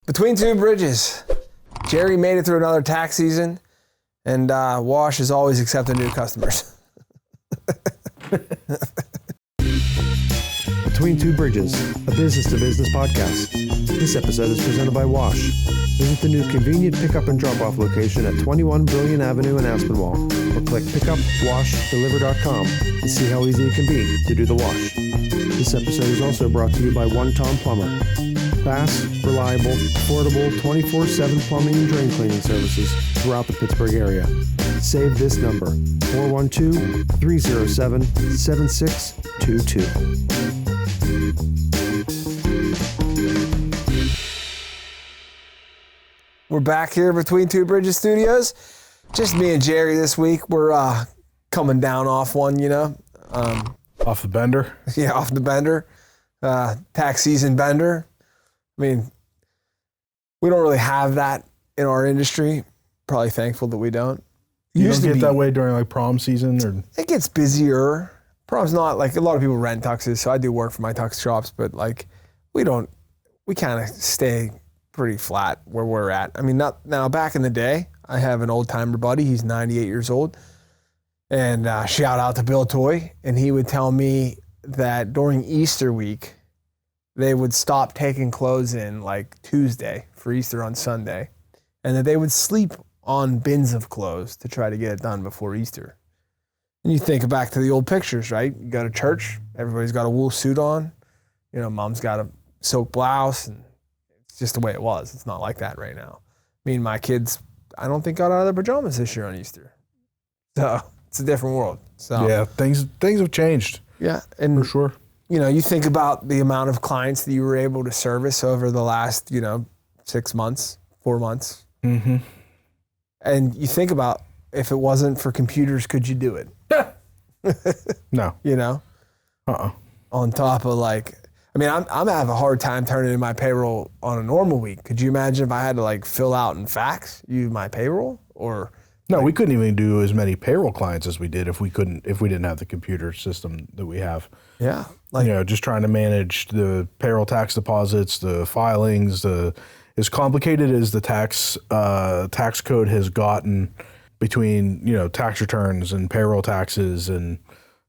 Between two bridges, Jerry made it through another tax season, and Wash is always accepting new customers. Between Two Bridges, a business-to-business podcast. This episode is presented by Wash. Visit the new convenient pickup and drop-off location at 21 Brilliant Avenue in Aspinwall, or click pickupwashdeliver.com and see how easy it can be to do the wash. This episode is also brought to you by One Tom Plumber. Fast, reliable, affordable, 24/7 plumbing and drain cleaning services throughout the Pittsburgh area. Save this number, 412-307-7622. We're back here Between Two Bridges Studios. Just me and Jerry this week. We're coming down off one, you know. Off the bender? Yeah, off the bender. Tax season bender. I mean, we don't really have that in our industry. Probably thankful that we don't. You don't get that way during like prom season? Or it gets busier. Prom's not like a lot of people rent tuxes, so I do work for my tux shops, but like we kind of stay pretty flat where we're at. I mean, not now. Back in the day, I have an old timer buddy. He's 98 years old, and shout out to Bill Toy, and he would tell me that during Easter week, they would stop taking clothes in like Tuesday for Easter on Sunday, and that they would sleep on bins of clothes to try to get it done before Easter. And you think back to the old pictures, right? You go to church, everybody's got a wool suit on, you know, mom's got a silk blouse, and it's just the way it was. It's not like that right now. Me and my kids, I don't think got out of their pajamas this year on Easter. So it's a different world. So yeah, things have changed. Yeah, and for sure. You know, you think about the amount of clients that you were able to service over the last, 6 months, 4 months. Mm-hmm. And you think about, if it wasn't for computers, could you do it? No. You know? On top of I'm having a hard time turning in my payroll on a normal week. Could you imagine if I had to fill out and fax you my payroll? Or no, we couldn't even do as many payroll clients as we did if we didn't have the computer system that we have. Yeah. Just trying to manage the payroll tax deposits, the filings, as complicated as the tax code has gotten between, tax returns and payroll taxes and,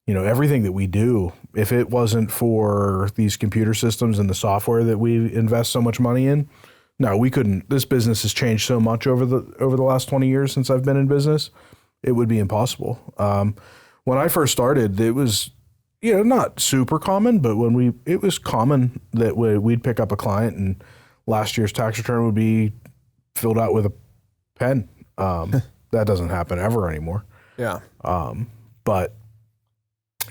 everything that we do. If it wasn't for these computer systems and the software that we invest so much money in, no, we couldn't. This business has changed so much over the last 20 years since I've been in business. It would be impossible. When I first started, it was, not super common, but it was common that we'd pick up a client and last year's tax return would be filled out with a pen. That doesn't happen ever anymore. Yeah. But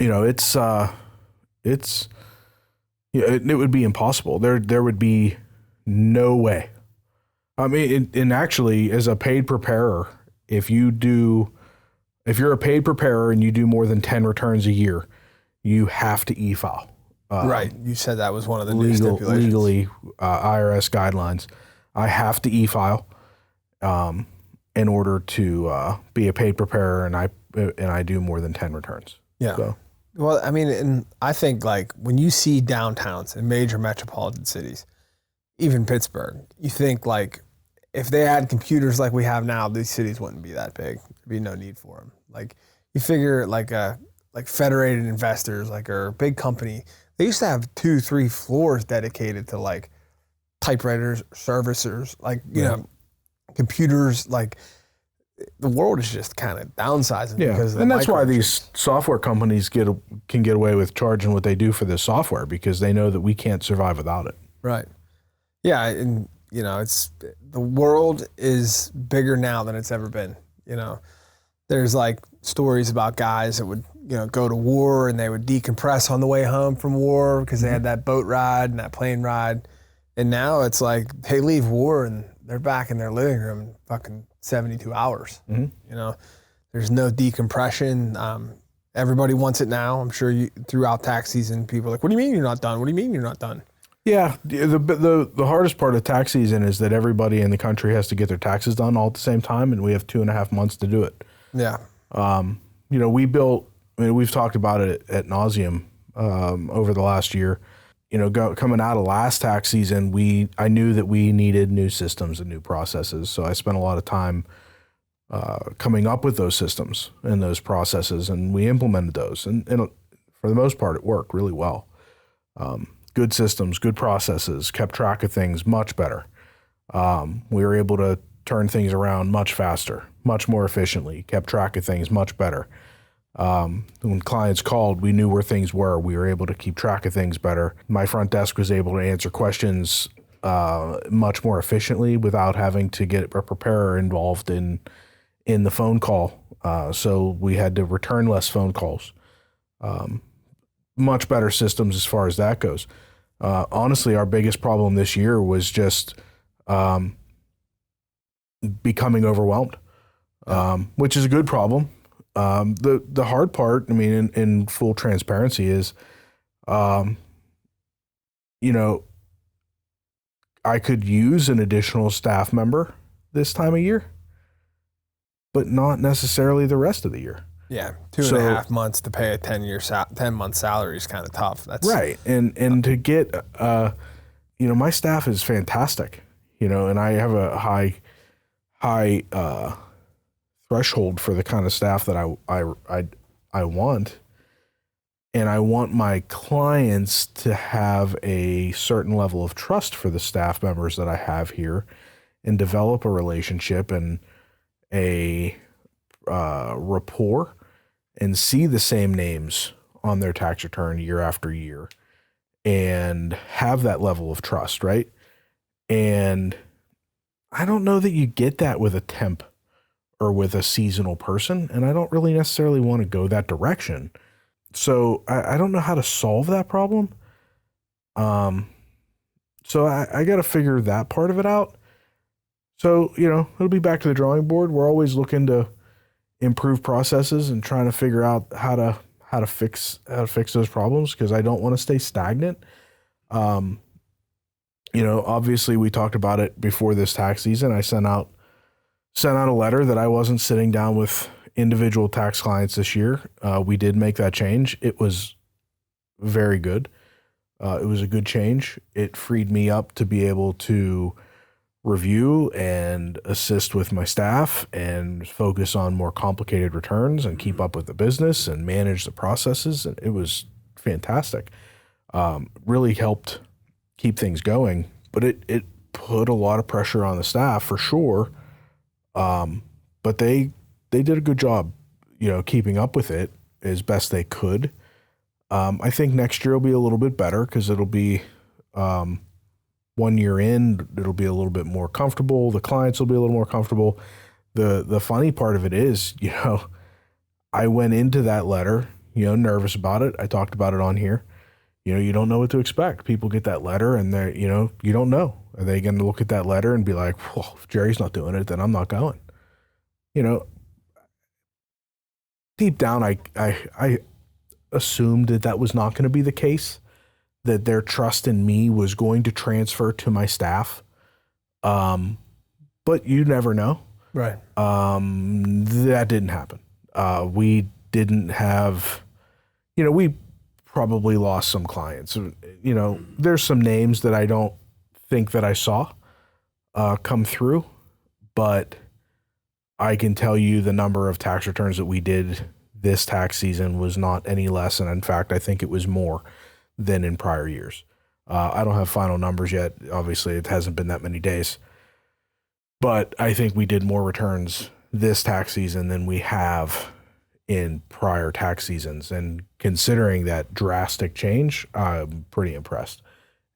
it would be impossible. There would be no way. I mean, and actually, as a paid preparer, if you're a paid preparer and you do more than 10 returns a year, you have to e-file. Right. You said that was one of the new stipulations. Legally, IRS guidelines. I have to e-file in order to be a paid preparer, and I do more than 10 returns. Yeah. So. Well, I mean, and I think when you see downtowns in major metropolitan cities, even Pittsburgh, you think if they had computers like we have now, these cities wouldn't be that big. There'd be no need for them. You figure Federated Investors, or a big company, they used to have 2-3 floors dedicated to typewriters, servicers, computers, the world is just kind of downsizing. Yeah, because of and that's why these software companies can get away with charging what they do for this software, because they know that we can't survive without it. Right. Yeah, and it's the world is bigger now than it's ever been. There's stories about guys that would go to war and they would decompress on the way home from war because they had that boat ride and that plane ride, and now it's they leave war and they're back in their living room in fucking 72 hours. Mm-hmm. There's no decompression. Everybody wants it now. I'm sure throughout tax season, people are like, what do you mean you're not done? What do you mean you're not done? Yeah. The hardest part of tax season is that everybody in the country has to get their taxes done all at the same time, and we have 2.5 months to do it. Yeah. We've talked about it at nauseum over the last year. coming out of last tax season, I knew that we needed new systems and new processes. So I spent a lot of time coming up with those systems and those processes, and we implemented those. And for the most part, it worked really well. Good systems, good processes, kept track of things much better. We were able to turn things around much faster, much more efficiently, kept track of things much better. When clients called, we knew where things were. We were able to keep track of things better. My front desk was able to answer questions much more efficiently without having to get a preparer involved in the phone call. So we had to return less phone calls. Much better systems as far as that goes. Honestly, our biggest problem this year was just becoming overwhelmed, which is a good problem. The hard part, I mean, in full transparency is, I could use an additional staff member this time of year, but not necessarily the rest of the year. Yeah, 2.5 months to pay a 10-month salary is kind of tough. That's right. And to get, my staff is fantastic, and I have a high threshold for the kind of staff that I want. And I want my clients to have a certain level of trust for the staff members that I have here and develop a relationship and a rapport and see the same names on their tax return year after year and have that level of trust, right? And I don't know that you get that with a temp or with a seasonal person, and I don't really necessarily want to go that direction. So I don't know how to solve that problem. So I got to figure that part of it out. So, it'll be back to the drawing board. We're always looking to improve processes and trying to figure out how to fix those problems, because I don't want to stay stagnant. Obviously we talked about it before this tax season. I sent out a letter that I wasn't sitting down with individual tax clients this year. We did make that change. It was very good. It was a good change. It freed me up to be able to review and assist with my staff and focus on more complicated returns and keep up with the business and manage the processes. And it was fantastic. Really helped keep things going, but it put a lot of pressure on the staff for sure. But they did a good job, keeping up with it as best they could. I think next year will be a little bit better because it'll be 1 year in, it'll be a little bit more comfortable. The clients will be a little more comfortable. The funny part of it is, I went into that letter, nervous about it. I talked about it on here. You don't know what to expect. People get that letter and they're, you don't know. Are they going to look at that letter and be like, well, if Jerry's not doing it, then I'm not going. Deep down, I assumed that was not going to be the case, that their trust in me was going to transfer to my staff. But you never know. right. That didn't happen. We didn't have, we probably lost some clients. There's some names that I don't think that I saw come through, but I can tell you the number of tax returns that we did this tax season was not any less. And in fact, I think it was more than in prior years. I don't have final numbers yet. Obviously, it hasn't been that many days. But I think we did more returns this tax season than we have in prior tax seasons. And considering that drastic change, I'm pretty impressed.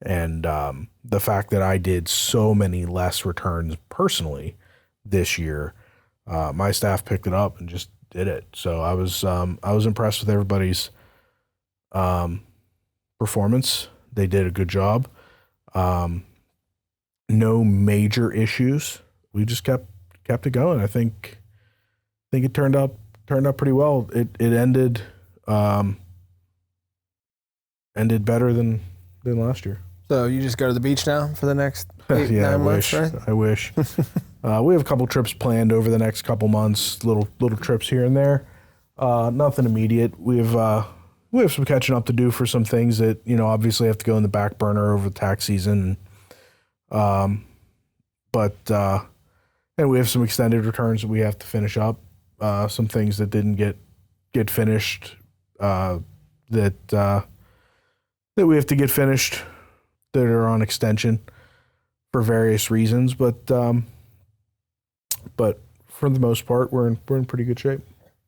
And the fact that I did so many less returns personally this year, my staff picked it up and just did it. So I was impressed with everybody's performance. They did a good job. No major issues. We just kept it going. I think it turned out pretty well. It ended better than last year. So you just go to the beach now for the next 8-9 months, right? I wish. We have a couple trips planned over the next couple months, little trips here and there. Nothing immediate. We have we have some catching up to do for some things that, you know, obviously have to go in the back burner over the tax season. And we have some extended returns that we have to finish up. Some things that didn't get finished, that we have to get finished that are on extension for various reasons. But for the most part, we're in pretty good shape.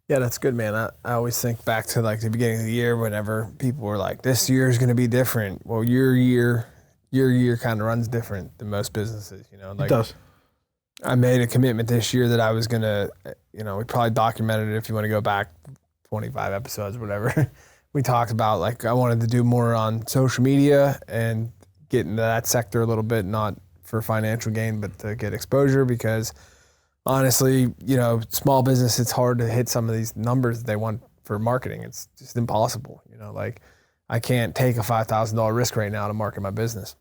Yeah, that's good, man. I always think back to like the beginning of the year whenever people were like, this year is going to be different. Well, your year kind of runs different than most businesses, you know. Like, It does. I made a commitment this year that I was going to, you know, we probably documented it if you want to go back 25 episodes, whatever. We talked about like I wanted to do more on social media and get into that sector a little bit, not for financial gain, but to get exposure because honestly, you know, small business, it's hard to hit some of these numbers they want for marketing. It's just impossible. You know, like I can't take a $5,000 risk right now to market my business.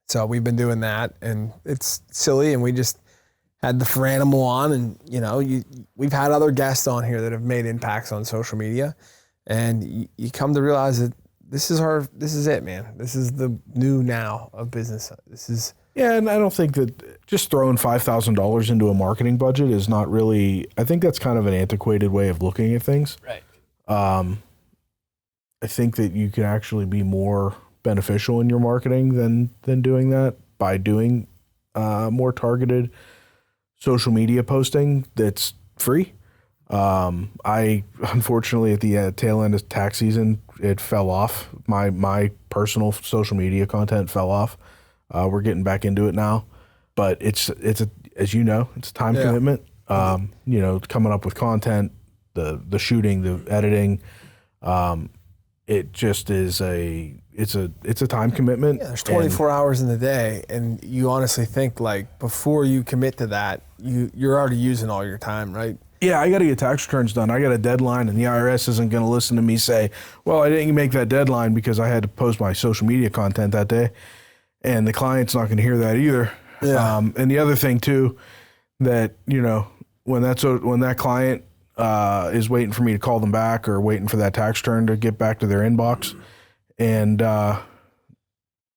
So we've been doing that and it's silly. And we just had the for animal on and, you know, we've had other guests on here that have made impacts on social media and you come to realize that this is it, man. This is the new now of business. Yeah, and I don't think that just throwing $5,000 into a marketing budget is not really, I think that's kind of an antiquated way of looking at things. Right. I think that you can actually be more beneficial in your marketing than doing that by doing more targeted social media posting that's free. I unfortunately at the tail end of tax season, it fell off. My personal social media content fell off. We're getting back into it now, but it's as you know, it's a time commitment. You know, coming up with content, the shooting, the editing, it just is it's a time commitment. Yeah, there's 24 hours in the day, and you honestly think like before you commit to that, you're already using all your time, right? Yeah, I got to get tax returns done. I got a deadline, and the IRS isn't going to listen to me say, "Well, I didn't make that deadline because I had to post my social media content that day." And the client's not going to hear that either. Yeah. And the other thing too, that, you know, when that client is waiting for me to call them back or waiting for that tax return to get back to their inbox, and I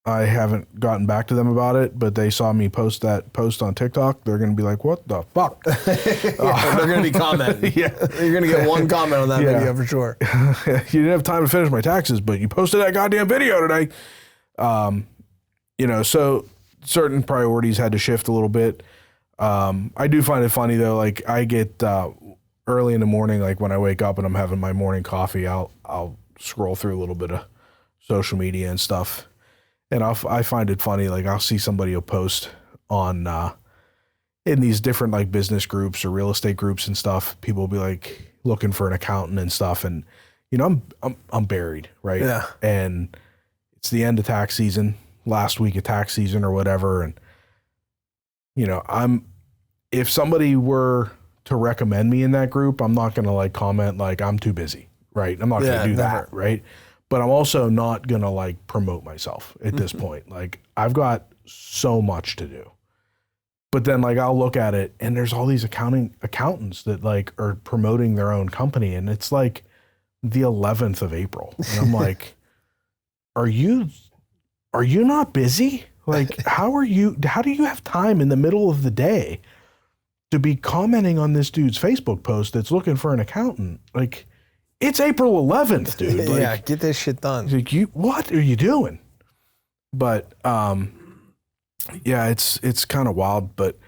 haven't gotten back to them about it, but they saw me post that post on TikTok, they're going to be like, "What the fuck?" They're going to be commenting. Yeah. You're going to get one comment on that video for sure. You didn't have time to finish my taxes, but you posted that goddamn video today. You know, so certain priorities had to shift a little bit. I do find it funny though. Like I get early in the morning, like when I wake up and I'm having my morning coffee, I'll scroll through a little bit of social media and stuff, and I find it funny. Like I'll see somebody will post on in these different like business groups or real estate groups and stuff. People will be like looking for an accountant and stuff, and you know I'm buried, right? Yeah. And it's the end of tax season. Last week of tax season or whatever. And, you know, if somebody were to recommend me in that group, I'm not going to like comment like I'm too busy, right? I'm not going to do that, right? But I'm also not going to like promote myself at this point. Like I've got so much to do. But then like I'll look at it and there's all these accountants that like are promoting their own company and it's like the 11th of April. And I'm like, are you not busy? Like, how do you have time in the middle of the day to be commenting on this dude's Facebook post that's looking for an accountant? Like, it's April 11th, dude. Like, yeah, get this shit done. Like, what are you doing? But, yeah, it's kind of wild, but,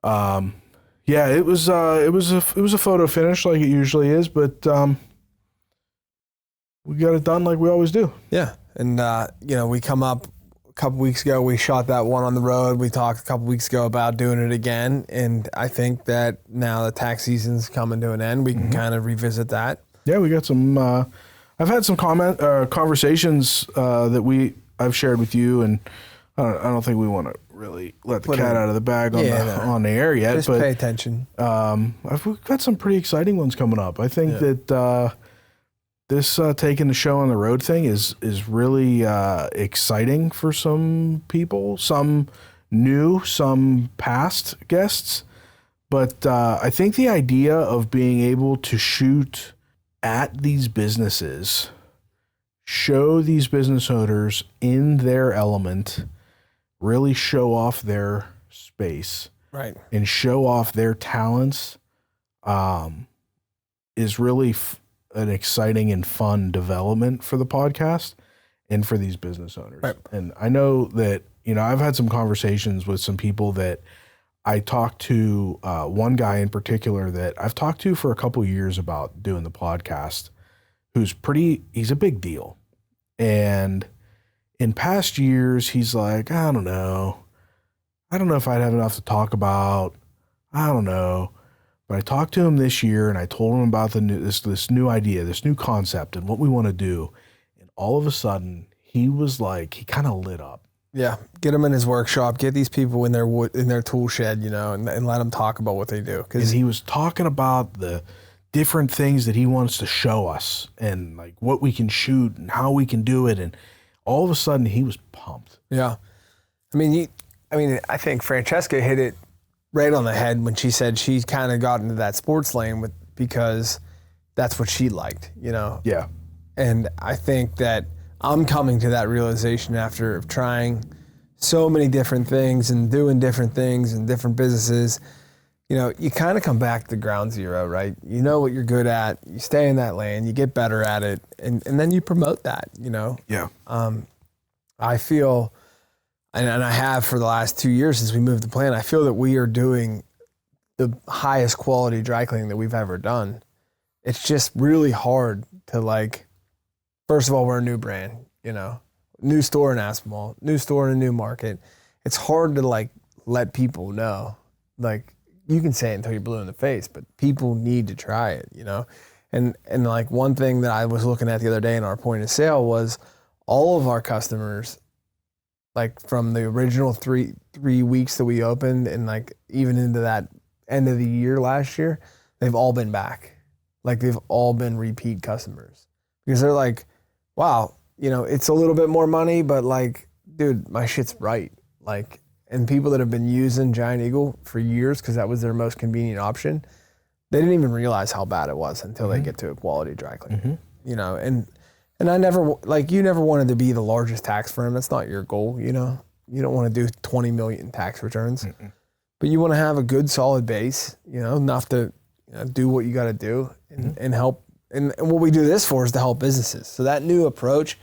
yeah, it was a photo finish like it usually is, but, we got it done like we always do. Yeah. And, you know, we come up a couple weeks ago, we shot that one on the road. We talked a couple weeks ago about doing it again. And I think that now the tax season's coming to an end, we can kind of revisit that. Yeah, we got some, I've had some conversations that I've shared with you, and I don't think we want to really let the cat out of the bag on the air yet. Just but pay attention. We've got some pretty exciting ones coming up. I think that this taking the show on the road thing is really exciting for some people, some new, some past guests. But I think the idea of being able to shoot at these businesses show these business owners in their element, really show off their space, Right. and show off their talents, is really an exciting and fun development for the podcast and for these business owners. Right. And I know that, I've had some conversations with some people that I talked to, one guy in particular that I've talked to for a couple of years about doing the podcast, he's a big deal. And in past years, he's like, I don't know if I'd have enough to talk about. I don't know. But I talked to him this year and I told him about this new idea, this new concept and what we want to do. And all of a sudden he was like, he kind of lit up. Yeah. Get them in his workshop, get these people in their tool shed, and let them talk about what they do. And he was talking about the different things that he wants to show us and like what we can shoot and how we can do it. And all of a sudden he was pumped. Yeah. I think Francesca hit it right on the head when she said she kind of got into that sports lane because that's what she liked, Yeah. And I think that I'm coming to that realization after trying so many different things and doing different things and different businesses. You kind of come back to ground zero, right? You know what you're good at, you stay in that lane, you get better at it, and then you promote that, Yeah. I feel, and I have for the last 2 years since we moved the plant, I feel that we are doing the highest quality dry cleaning that we've ever done. It's just really hard to first of all, we're a new brand, new store in Aspinwall, new store in a new market. It's hard to let people know. You can say it until you're blue in the face, but people need to try it, And one thing that I was looking at the other day in our point of sale was all of our customers, from the original three weeks that we opened and even into that end of the year last year, they've all been back. They've all been repeat customers because they're like, wow, it's a little bit more money, but dude, my shit's right. And people that have been using Giant Eagle for years because that was their most convenient option, they didn't even realize how bad it was until they get to a quality dry cleaning. And I never, you never wanted to be the largest tax firm. That's not your goal, You don't want to do 20 million tax returns, but you want to have a good solid base, enough to do what you got to do and help. And what we do this for is to help businesses. So that new approach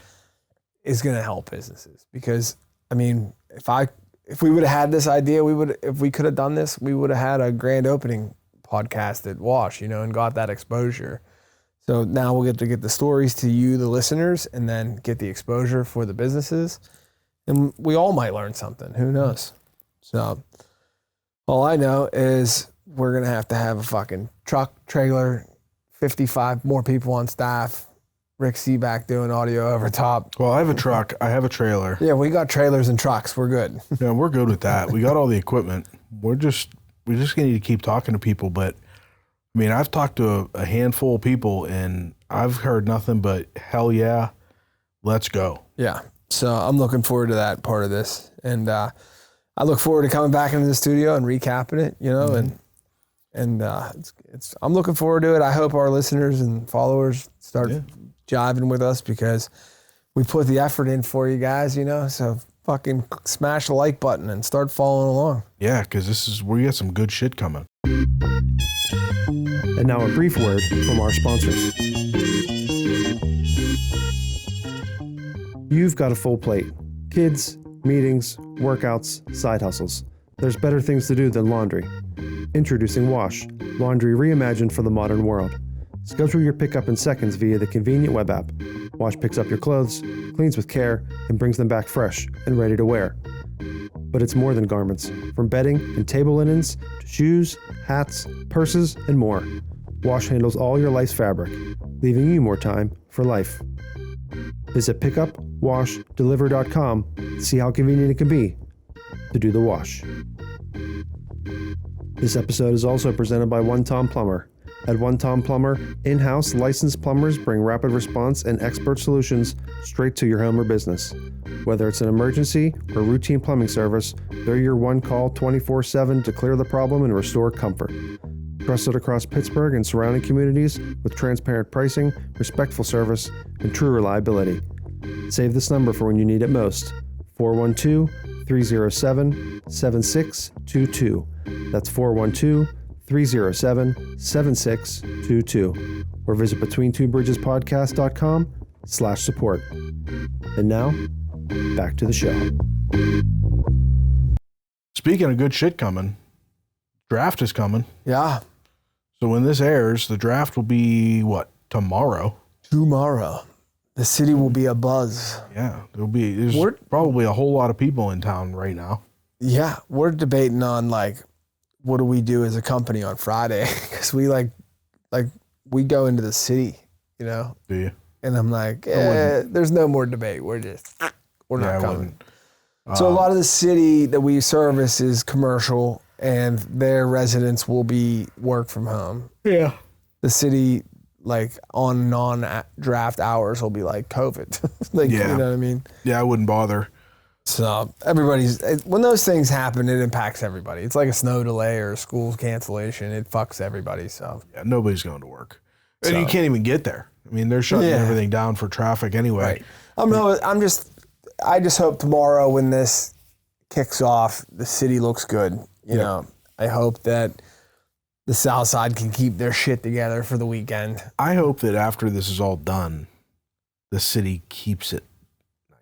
is going to help businesses because, if we would have had this idea, if we could have done this, we would have had a grand opening podcast at Wash, and got that exposure. So now we'll get to get the stories to you, the listeners, and then get the exposure for the businesses. And we all might learn something. Who knows? So all I know is we're going to have a fucking truck, trailer, 55 more people on staff, Rick Seaback doing audio over top. Well, I have a truck. I have a trailer. Yeah, we got trailers and trucks. We're good. Yeah, we're good with that. We got all the equipment. We just need to keep talking to people. But I've talked to a handful of people and I've heard nothing but hell yeah, let's go. Yeah. So I'm looking forward to that part of this. And I look forward to coming back into the studio and recapping it, and I'm looking forward to it. I hope our listeners and followers start jiving with us because we put the effort in for you guys, so fucking smash the like button and start following along. Yeah, because we got some good shit coming. And now a brief word from our sponsors. You've got a full plate. Kids, meetings, workouts, side hustles. There's better things to do than laundry. Introducing Wash, laundry reimagined for the modern world. Schedule your pickup in seconds via the convenient web app. Wash picks up your clothes, cleans with care, and brings them back fresh and ready to wear. But it's more than garments. From bedding and table linens to shoes, hats, purses, and more. Wash handles all your life's fabric, leaving you more time for life. Visit pickupwashdeliver.com to see how convenient it can be to do the wash. This episode is also presented by One Tom Plumber. At One Tom Plumber, in-house licensed plumbers bring rapid response and expert solutions straight to your home or business. Whether it's an emergency or routine plumbing service, they're your one call 24/7 to clear the problem and restore comfort. Trusted across Pittsburgh and surrounding communities with transparent pricing, respectful service, and true reliability. Save this number for when you need it most. 412-307-7622. That's 412-307-7622. Or visit BetweenTwoBridgesPodcast.com/support. And now, back to the show. Speaking of good shit coming, draft is coming. Yeah. So when this airs, the draft will be what, tomorrow? Tomorrow. The city will be abuzz. Yeah, there's probably a whole lot of people in town right now. Yeah, we're debating on like, what do we do as a company on Friday? Because we we go into the city, you know. Do you? And I'm like, there's no more debate. We're not coming. So a lot of the city that we service is commercial, and their residents will be work from home. Yeah. The city, like on non-draft hours, will be like COVID. You know what I mean? Yeah, I wouldn't bother. So when those things happen, it impacts everybody. It's like a snow delay or a school cancellation. It fucks everybody. So yeah, nobody's going to work, and you can't even get there. I mean, they're shutting everything down for traffic anyway. Right. I just hope tomorrow when this kicks off, the city looks good. You know, I hope that the South Side can keep their shit together for the weekend. I hope that after this is all done, the city keeps it nice.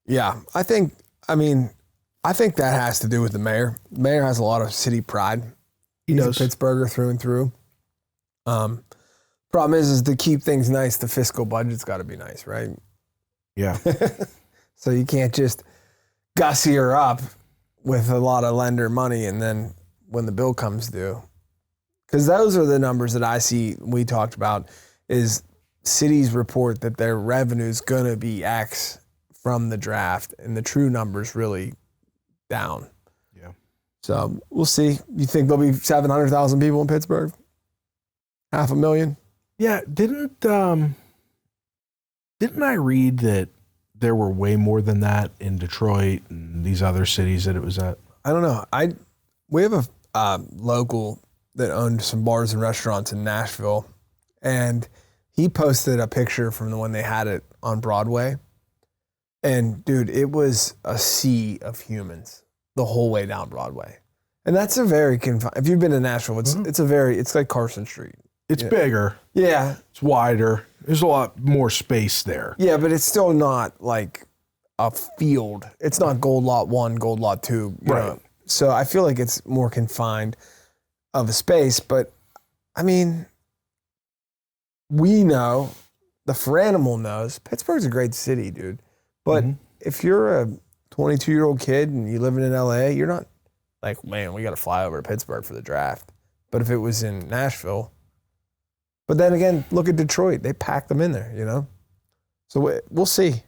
Yeah, I think that has to do with the mayor. The mayor has a lot of city pride. He's a Pittsburgher through and through. Problem is to keep things nice, the fiscal budget's got to be nice, right? Yeah. So you can't just gussy her up with a lot of lender money and then when the bill comes due. Because those are the numbers that I see we talked about is cities report that their revenue's going to be X from the draft and the true number's really down. Yeah. So we'll see. You think there'll be 700,000 people in Pittsburgh? 500,000? Yeah. Didn't I read that there were way more than that in Detroit and these other cities that it was at? I don't know. We have a local that owned some bars and restaurants in Nashville, and he posted a picture from when they had it on Broadway. And dude, it was a sea of humans the whole way down Broadway. And that's a very if you've been to Nashville, it's like Carson Street. It's bigger. Yeah. It's wider. There's a lot more space there. Yeah, but it's still not like a field. It's not Gold Lot 1, Gold Lot 2. You know? So I feel like it's more confined of a space. But, I mean, we know, the Feranimal knows, Pittsburgh's a great city, dude. But if you're a 22-year-old kid and you live in LA, you're not like, man, we got to fly over to Pittsburgh for the draft. But if it was in Nashville... But then again, look at Detroit. They packed them in there, you know? So we'll see.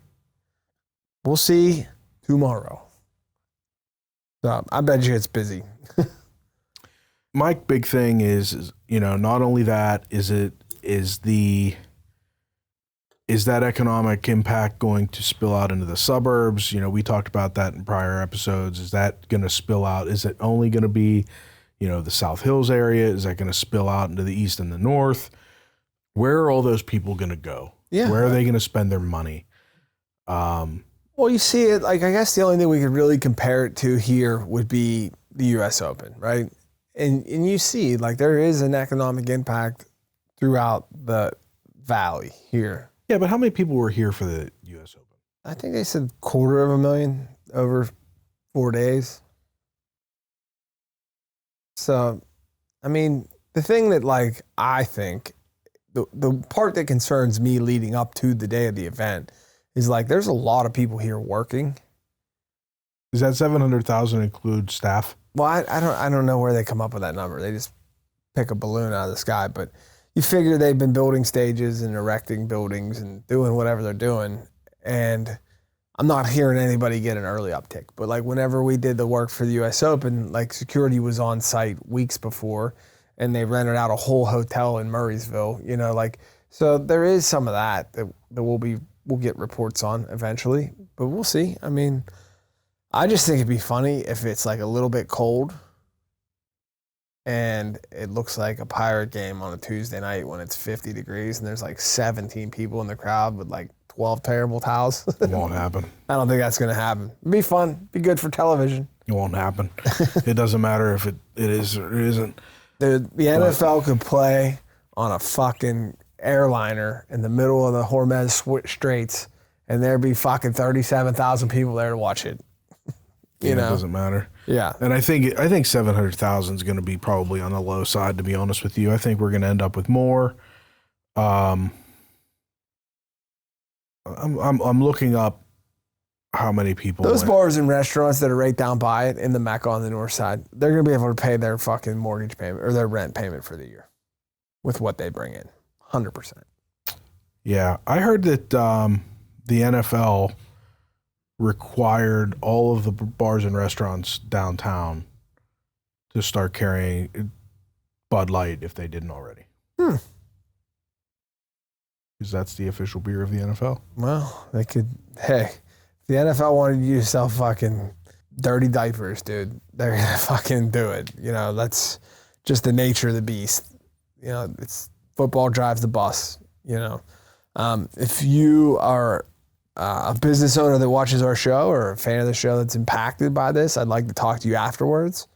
We'll see tomorrow. So I bet you it's busy. My big thing is, you know, not only that, is that economic impact going to spill out into the suburbs? You know, we talked about that in prior episodes. Is that going to spill out? Is it only going to be, you know, the South Hills area? Is that going to spill out into the east and the north? Where are all those people going to go? Yeah. Where are they going to spend their money? Well, you see it, like, I guess the only thing we could really compare it to here would be the U.S. Open, right? And you see, like, there is an economic impact throughout the valley here. Yeah, but how many people were here for the U.S. Open? I think they said 250,000 over 4 days. So, I mean, the thing that, like, I think, the part that concerns me leading up to the day of the event is, like, there's a lot of people here working. Does that 700,000 include staff? Well, I don't know where they come up with that number. They just pick a balloon out of the sky. But you figure they've been building stages and erecting buildings and doing whatever they're doing. And I'm not hearing anybody get an early uptick. But, like, whenever we did the work for the U.S. Open, like, security was on site weeks before, and they rented out a whole hotel in Murraysville, you know, like, so there is some of that we'll get reports on eventually, but we'll see. I mean, I just think it'd be funny if it's like a little bit cold and it looks like a Pirate game on a Tuesday night when it's 50 degrees and there's like 17 people in the crowd with like 12 terrible towels. It won't happen. I don't think that's going to happen. It'd be fun. Be good for television. It won't happen. It doesn't matter if it is or it isn't. The NFL could play on a fucking airliner in the middle of the Hormuz Straits, and there'd be fucking 37,000 people there to watch it. You know? It doesn't matter. Yeah. And I think 700,000 is going to be probably on the low side, to be honest with you. I think we're going to end up with more. I'm looking up how many people. Those bars and restaurants that are right down by it in the Mecca on the north side, they're going to be able to pay their fucking mortgage payment or their rent payment for the year with what they bring in. 100%. Yeah. I heard that the NFL required all of the bars and restaurants downtown to start carrying Bud Light if they didn't already. Because that's the official beer of the NFL. Well, they could. Hey, if the NFL wanted you to sell fucking dirty diapers, dude, they're gonna fucking do it. You know, that's just the nature of the beast. You know, it's football drives the bus. You know, if you are a business owner that watches our show or a fan of the show that's impacted by this, I'd like to talk to you afterwards.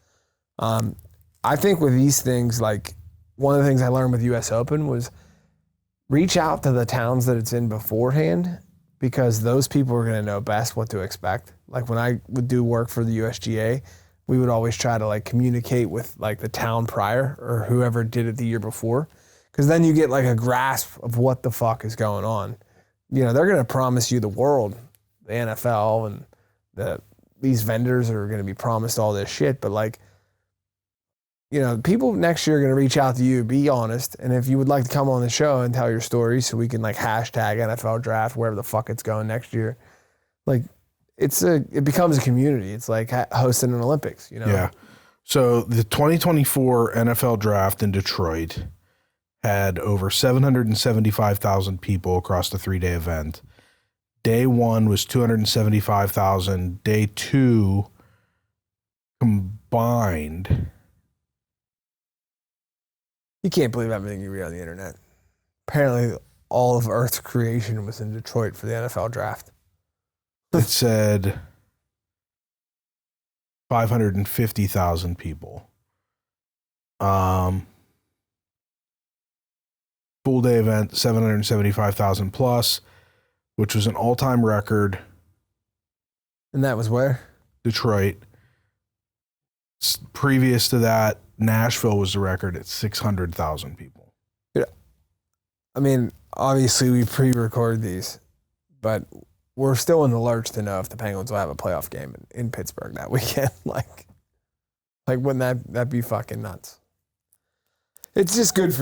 I think with these things, like one of the things I learned with US Open was reach out to the towns that it's in beforehand, because those people are going to know best what to expect. Like when I would do work for the USGA, we would always try to like communicate with like the town prior or whoever did it the year before. Because then you get like a grasp of what the fuck is going on. You know, they're going to promise you the world, the NFL and these vendors are going to be promised all this shit. But like, you know, people next year are going to reach out to you, be honest. And if you would like to come on the show and tell your story so we can like hashtag NFL draft, wherever the fuck it's going next year. Like it becomes a community. It's like hosting an Olympics, you know? Yeah. So the 2024 NFL draft in Detroit had over 775,000 people across the 3-day event. Day one was 275,000. Day two combined. You can't believe everything you read on the internet. Apparently, all of Earth's creation was in Detroit for the NFL draft. It said 550,000 people. Full day event, 775,000 plus, which was an all-time record. And that was where? Detroit. Previous to that, Nashville was the record at 600,000 people. Yeah. I mean, obviously we pre-record these, but we're still in the lurch to know if the Penguins will have a playoff game in Pittsburgh that weekend. like wouldn't that be fucking nuts? It's just good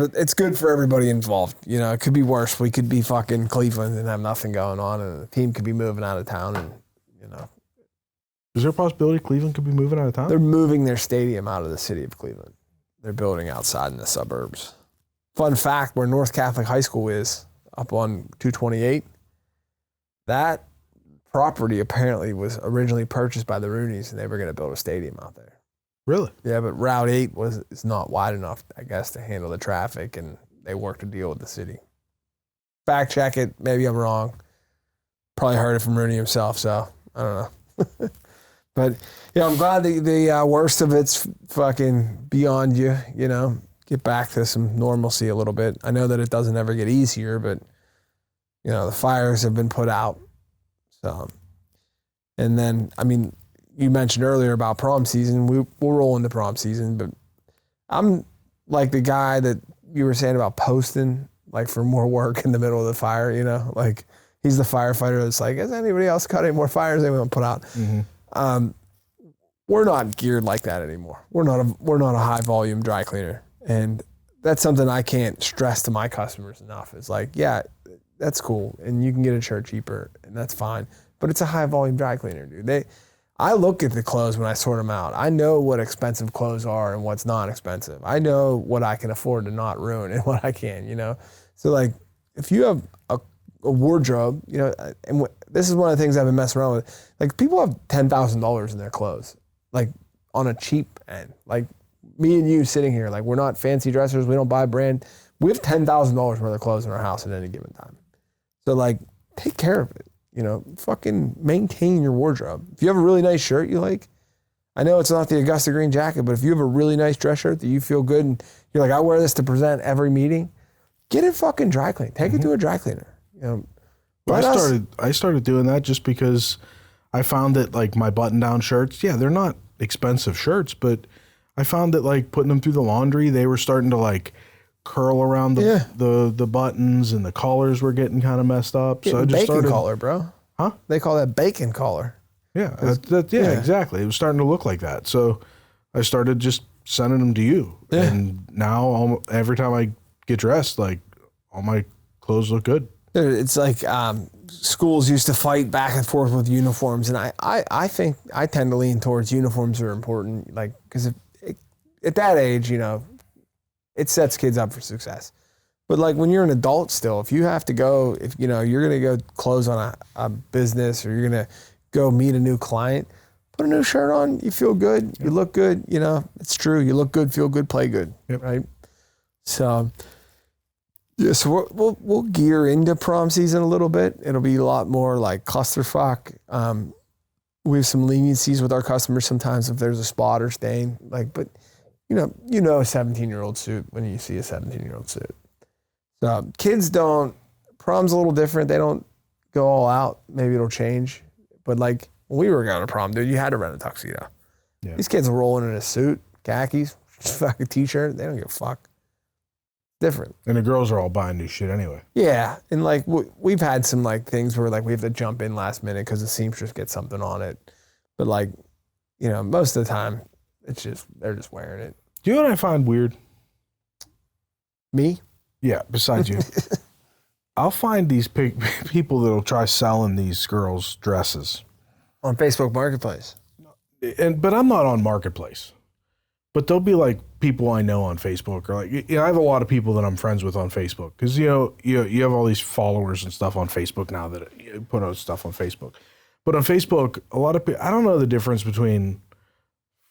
for everybody involved. You know, it could be worse. We could be fucking Cleveland and have nothing going on, and the team could be moving out of town, and you know. Is there a possibility Cleveland could be moving out of town? They're moving their stadium out of the city of Cleveland. They're building outside in the suburbs. Fun fact, where North Catholic High School is, up on 228, that property apparently was originally purchased by the Rooneys, and they were going to build a stadium out there. Really? Yeah, but Route 8 is not wide enough, I guess, to handle the traffic, and they worked a deal with the city. Fact check it. Maybe I'm wrong. Probably heard it from Rooney himself, so I don't know. But, yeah, I'm glad the worst of it's fucking beyond you, you know. Get back to some normalcy a little bit. I know that it doesn't ever get easier, but, you know, the fires have been put out. So, and then, I mean, you mentioned earlier about prom season. We'll roll into prom season, but I'm like the guy that you were saying about posting, like for more work in the middle of the fire, you know, like he's the firefighter that's like, has anybody else cut any more fires they want to put out? Mm-hmm. We're not geared like that anymore. We're not a high volume dry cleaner. And that's something I can't stress to my customers enough. It's like, yeah, that's cool. And you can get a shirt cheaper and that's fine. But it's a high volume dry cleaner, dude. I look at the clothes when I sort them out. I know what expensive clothes are and what's not expensive. I know what I can afford to not ruin and what I can, you know? So like, if you have a wardrobe, you know, and this is one of the things I've been messing around with. Like people have $10,000 in their clothes, like on a cheap end. Like me and you sitting here, like we're not fancy dressers. We don't buy brand. We have $10,000 worth of clothes in our house at any given time. So like take care of it. You know, fucking maintain your wardrobe. If you have a really nice shirt you like, I know it's not the Augusta green jacket, but if you have a really nice dress shirt that you feel good and you're like, I wear this to present every meeting, get it fucking dry clean. Take it to a dry cleaner. You know, I started doing that just because I found that like my button-down shirts, they're not expensive shirts, but I found that like putting them through the laundry, they were starting to like curl around the buttons, and the collars were getting kind of messed up. So I just started collar, bro. Huh? They call that bacon collar. Yeah, exactly. It was starting to look like that. So I started just sending them to you, and now every time I get dressed, like all my clothes look good. It's like schools used to fight back and forth with uniforms, and I think I tend to lean towards uniforms are important, like because at that age, you know, it sets kids up for success. But like when you're an adult still, if you have to go, if you know you're gonna go close on a business or you're gonna go meet a new client, put a new shirt on. You feel good, you look good. You know, it's true. You look good, feel good, play good, right? So. Yeah, so we'll gear into prom season a little bit. It'll be a lot more like clusterfuck. We have some leniencies with our customers sometimes if there's a spot or stain. Like, but you know a 17-year-old suit when you see a 17-year-old suit. So kids don't. Prom's a little different. They don't go all out. Maybe it'll change. But like when we were going to prom, dude, you had to rent a tuxedo. Yeah. These kids are rolling in a suit, khakis, fucking t-shirt. They don't give a fuck. Different. And the girls are all buying new shit anyway. Yeah. And like we've had some like things where like we have to jump in last minute because the seamstress gets something on it. But like, you know, most of the time it's just, they're just wearing it. Do you know what I find weird? Me? Yeah, besides you. I'll find these people that'll try selling these girls dresses. On Facebook Marketplace. But I'm not on Marketplace. But there'll be like people I know on Facebook, or like, you know, I have a lot of people that I'm friends with on Facebook because you have all these followers and stuff on Facebook now that you put out stuff on Facebook. But on Facebook, a lot of people, I don't know the difference between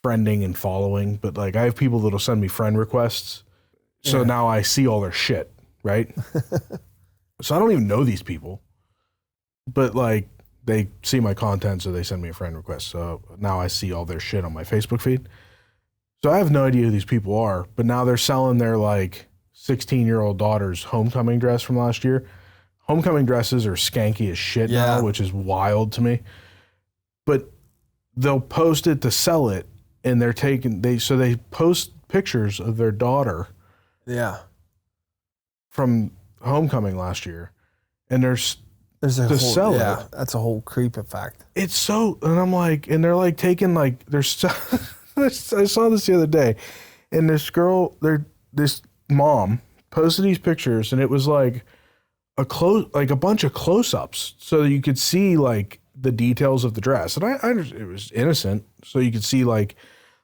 friending and following, but like I have people that'll send me friend requests, so now I see all their shit, right? So I don't even know these people, but like they see my content, so they send me a friend request. So now I see all their shit on my Facebook feed. So I have no idea who these people are, but now they're selling their like 16-year-old daughter's homecoming dress from last year. Homecoming dresses are skanky as shit now, which is wild to me. But they'll post it to sell it, and they post pictures of their daughter. Yeah. From homecoming last year, and there's a whole, sell it. That's a whole creep effect. It's so, and I'm like, and they're like taking like there's. I saw this the other day, and this mom posted these pictures, and it was like a bunch of close-ups, so that you could see like the details of the dress. And I it was innocent, so you could see like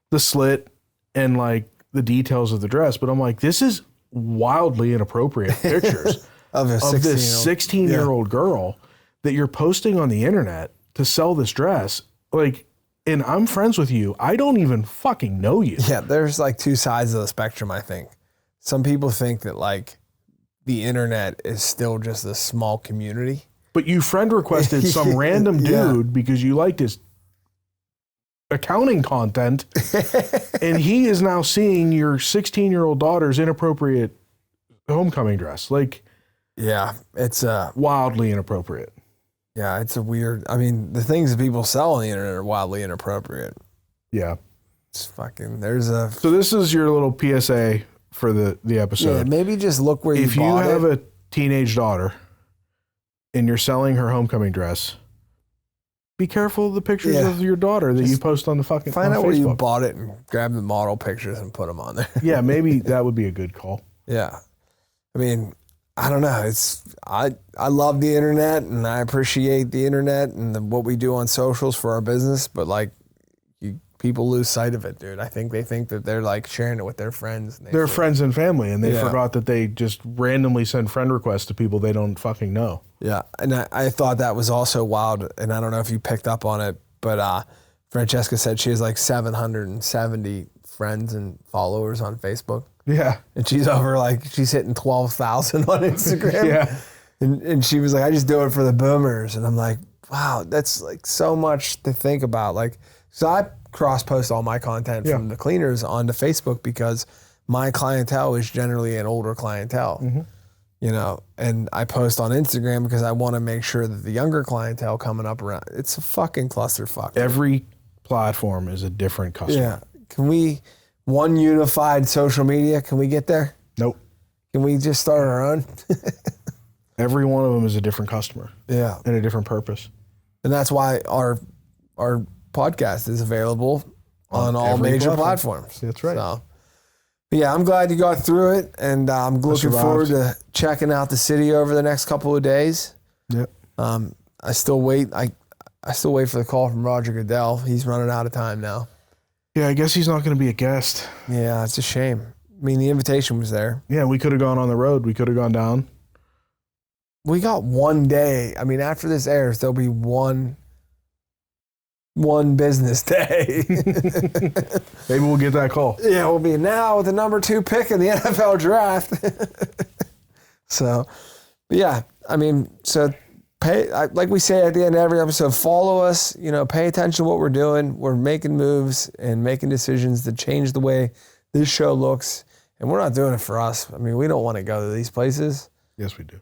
the slit and like the details of the dress. But I'm like, this is wildly inappropriate pictures of this 16-year-old girl that you're posting on the internet to sell this dress, like. And I'm friends with you. I don't even fucking know you. Yeah, there's like two sides of the spectrum, I think. Some people think that like the internet is still just a small community. But you friend requested some random dude because you liked his accounting content, and he is now seeing your 16-year-old daughter's inappropriate homecoming dress. Like, yeah, it's wildly inappropriate. Yeah, it's a weird. I mean, the things that people sell on the internet are wildly inappropriate. Yeah, it's fucking. There's a. So this is your little PSA for the episode. Yeah, maybe just look where you bought it. If you have a teenage daughter and you're selling her homecoming dress, be careful of the pictures of your daughter that you post on the fucking. Find out Facebook. where you bought it and grab the model pictures and put them on there. Yeah, maybe that would be a good call. Yeah, I mean. I don't know. I love the internet and I appreciate the internet and what we do on socials for our business, but like people lose sight of it, dude. I think they think that they're like sharing it with their friends. They're friends and family, and they forgot that they just randomly send friend requests to people they don't fucking know. Yeah, and I thought that was also wild, and I don't know if you picked up on it, but Francesca said she has like 770 friends and followers on Facebook. Yeah. And she's hitting 12,000 on Instagram. Yeah. And she was like, I just do it for the boomers. And I'm like, wow, that's like so much to think about. Like, so I cross post all my content from the cleaners onto Facebook because my clientele is generally an older clientele, you know, and I post on Instagram because I want to make sure that the younger clientele coming up around, it's a fucking clusterfuck. Every platform is a different customer. Yeah. Can we, one unified social media, can we get there? Nope. Can we just start our own? Every one of them is a different customer. Yeah. And a different purpose. And that's why our podcast is available on all major platforms. That's right. So, yeah, I'm glad you got through it, and I'm looking forward to checking out the city over the next couple of days. Yep. I still wait. I still wait for the call from Roger Goodell. He's running out of time now. Yeah, I guess he's not going to be a guest. Yeah, it's a shame. I mean, the invitation was there. Yeah, we could have gone on the road. We could have gone down. We got one day. I mean, after this airs, there'll be one business day. Maybe we'll get that call. Yeah, we'll be now the number 2 pick in the NFL draft. So, yeah, I mean, so like we say at the end of every episode, follow us, you know, pay attention to what we're doing. We're making moves and making decisions to change the way this show looks. And we're not doing it for us. I mean, we don't want to go to these places. Yes, we do.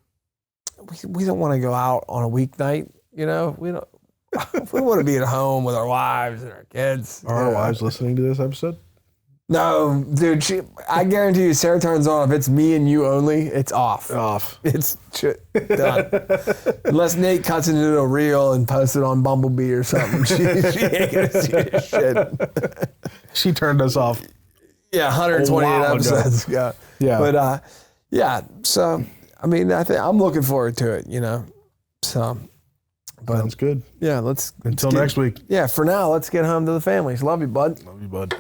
We don't want to go out on a weeknight, you know? We don't. We want to be at home with our wives and our kids. Are our wives listening to this episode? No, dude, I guarantee you, Sarah turns on. If it's me and you only, it's off. Off. It's done. Unless Nate cuts it into a reel and posts it on Bumblebee or something. She ain't going to see this shit. She turned us off. Yeah, 128 episodes ago. Yeah. But, yeah, so, I mean, I'm looking forward to it, you know? So, but sounds good. Yeah, Until next week. Yeah, for now, let's get home to the families. Love you, bud. Love you, bud.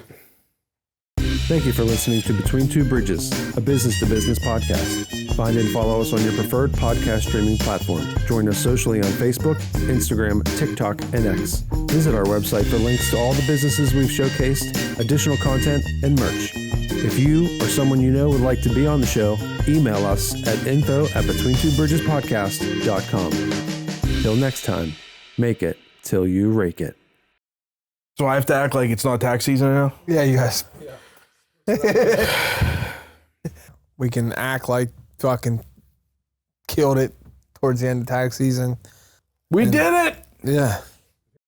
Thank you for listening to Between Two Bridges, a business-to-business podcast. Find and follow us on your preferred podcast streaming platform. Join us socially on Facebook, Instagram, TikTok, and X. Visit our website for links to all the businesses we've showcased, additional content, and merch. If you or someone you know would like to be on the show, email us at info@betweentwobridgespodcast.com. Till next time, make it till you rake it. So I have to act like it's not tax season now? Yeah, you guys. We can act like fucking killed it towards the end of tax season. We did it! Yeah.